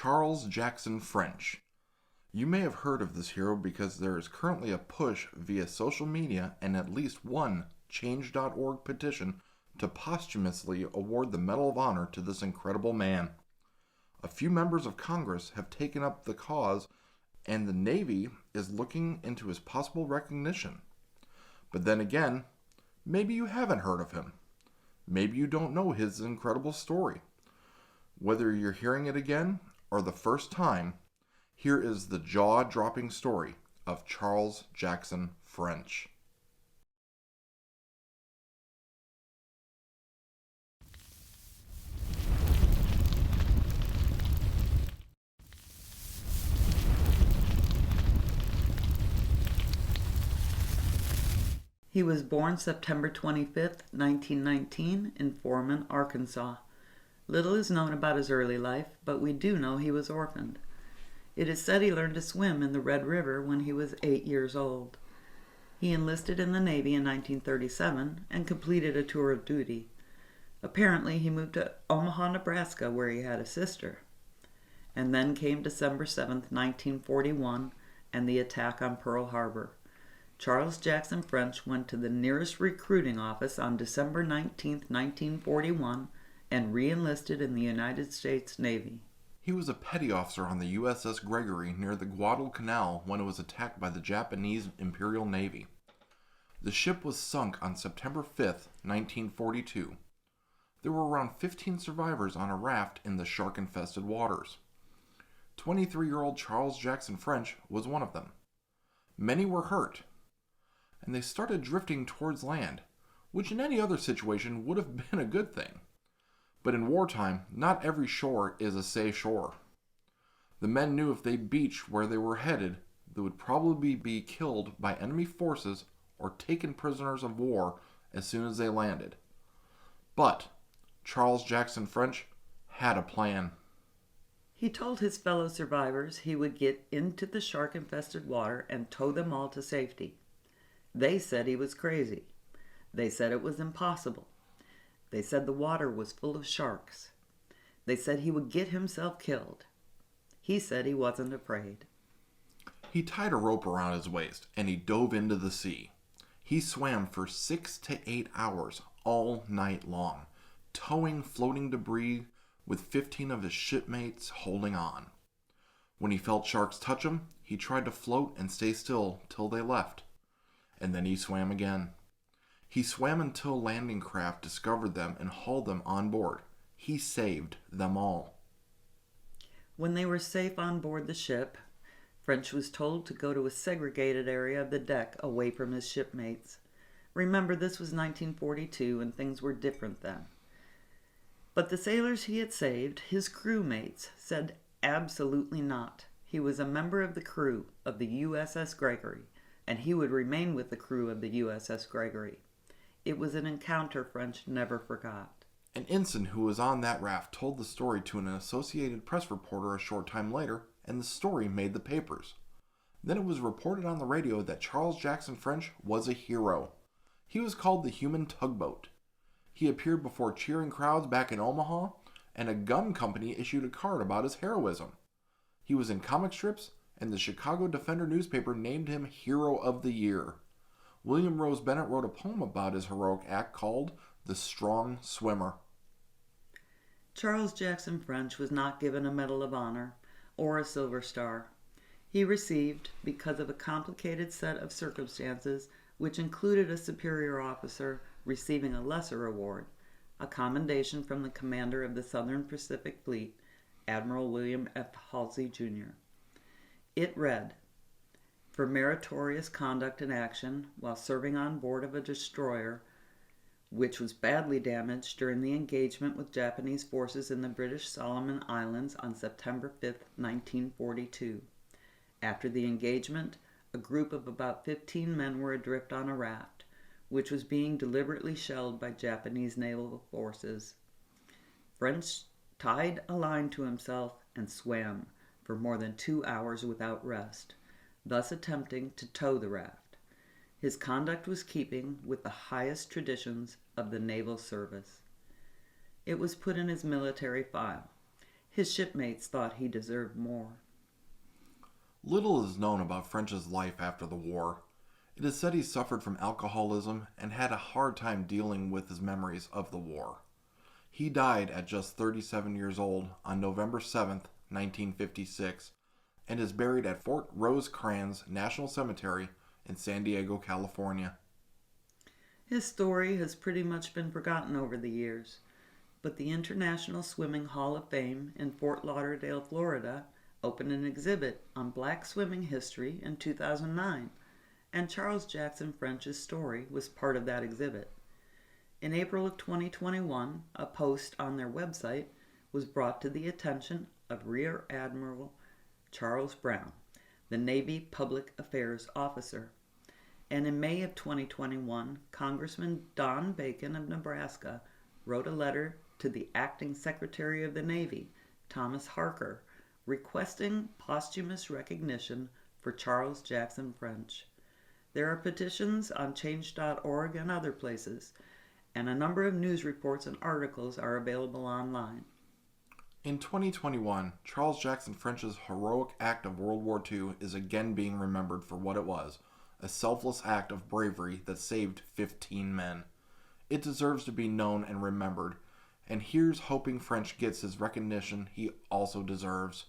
Charles Jackson French. You may have heard of this hero because there is currently a push via social media and at least one Change.org petition to posthumously award the Medal of Honor to this incredible man. A few members of Congress have taken up the cause, and the Navy is looking into his possible recognition. But then again, maybe you haven't heard of him. Maybe you don't know his incredible story. Whether you're hearing it again or the first time, here is the jaw-dropping story of Charles Jackson French. He was born September 25, 1919, in Foreman, Arkansas. Little is known about his early life, but we do know he was orphaned. It is said he learned to swim in the Red River when he was 8 years old. He enlisted in the Navy in 1937 and completed a tour of duty. Apparently, he moved to Omaha, Nebraska, where he had a sister. And then came December 7, 1941, and the attack on Pearl Harbor. Charles Jackson French went to the nearest recruiting office on December 19, 1941, and re-enlisted in the United States Navy. He was a petty officer on the USS Gregory near the Guadalcanal when it was attacked by the Japanese Imperial Navy. The ship was sunk on September 5, 1942. There were around 15 survivors on a raft in the shark-infested waters. 23-year-old Charles Jackson French was one of them. Many were hurt, and they started drifting towards land, which in any other situation would have been a good thing. But in wartime, not every shore is a safe shore. The men knew if they beached where they were headed, they would probably be killed by enemy forces or taken prisoners of war as soon as they landed. But Charles Jackson French had a plan. He told his fellow survivors he would get into the shark-infested water and tow them all to safety. They said he was crazy. They said it was impossible. They said the water was full of sharks. They said he would get himself killed. He said he wasn't afraid. He tied a rope around his waist and he dove into the sea. He swam for 6 to 8 hours all night long, towing floating debris with 15 of his shipmates holding on. When he felt sharks touch him, he tried to float and stay still till they left. And then he swam again. He swam until landing craft discovered them and hauled them on board. He saved them all. When they were safe on board the ship, French was told to go to a segregated area of the deck away from his shipmates. Remember, this was 1942 and things were different then. But the sailors he had saved, his crewmates, said absolutely not. He was a member of the crew of the USS Gregory, and he would remain with the crew of the USS Gregory. It was an encounter French never forgot. An ensign who was on that raft told the story to an Associated Press reporter a short time later, and the story made the papers. Then it was reported on the radio that Charles Jackson French was a hero. He was called the Human Tugboat. He appeared before cheering crowds back in Omaha, and a gum company issued a card about his heroism. He was in comic strips, and the Chicago Defender newspaper named him Hero of the Year. William Rose Bennett wrote a poem about his heroic act called The Strong Swimmer. Charles Jackson French was not given a Medal of Honor or a Silver Star. He received, because of a complicated set of circumstances which included a superior officer receiving a lesser award, a commendation from the commander of the Southern Pacific Fleet, Admiral William F. Halsey, Jr. It read, "For meritorious conduct and action while serving on board of a destroyer which was badly damaged during the engagement with Japanese forces in the British Solomon Islands on September 5, 1942. After the engagement, a group of about 15 men were adrift on a raft, which was being deliberately shelled by Japanese naval forces. French tied a line to himself and swam for more than 2 hours without rest, thus attempting to tow the raft. His conduct was keeping with the highest traditions of the naval service. It was put in his military file. His shipmates thought he deserved more. Little is known about French's life after the war. It is said he suffered from alcoholism and had a hard time dealing with his memories of the war. He died at just 37 years old on November 7th, 1956, and is buried at Fort Rosecrans National Cemetery in San Diego, California. His story has pretty much been forgotten over the years, but the International Swimming Hall of Fame in Fort Lauderdale, Florida, opened an exhibit on black swimming history in 2009, and Charles Jackson French's story was part of that exhibit. In April of 2021, a post on their website was brought to the attention of Rear Admiral Charles Brown, the Navy Public Affairs Officer. And in May of 2021, Congressman Don Bacon of Nebraska wrote a letter to the Acting Secretary of the Navy, Thomas Harker, requesting posthumous recognition for Charles Jackson French. There are petitions on change.org and other places, and a number of news reports and articles are available online. In 2021, Charles Jackson French's heroic act of World War II is again being remembered for what it was, a selfless act of bravery that saved 15 men. It deserves to be known and remembered, and here's hoping French gets his recognition he also deserves.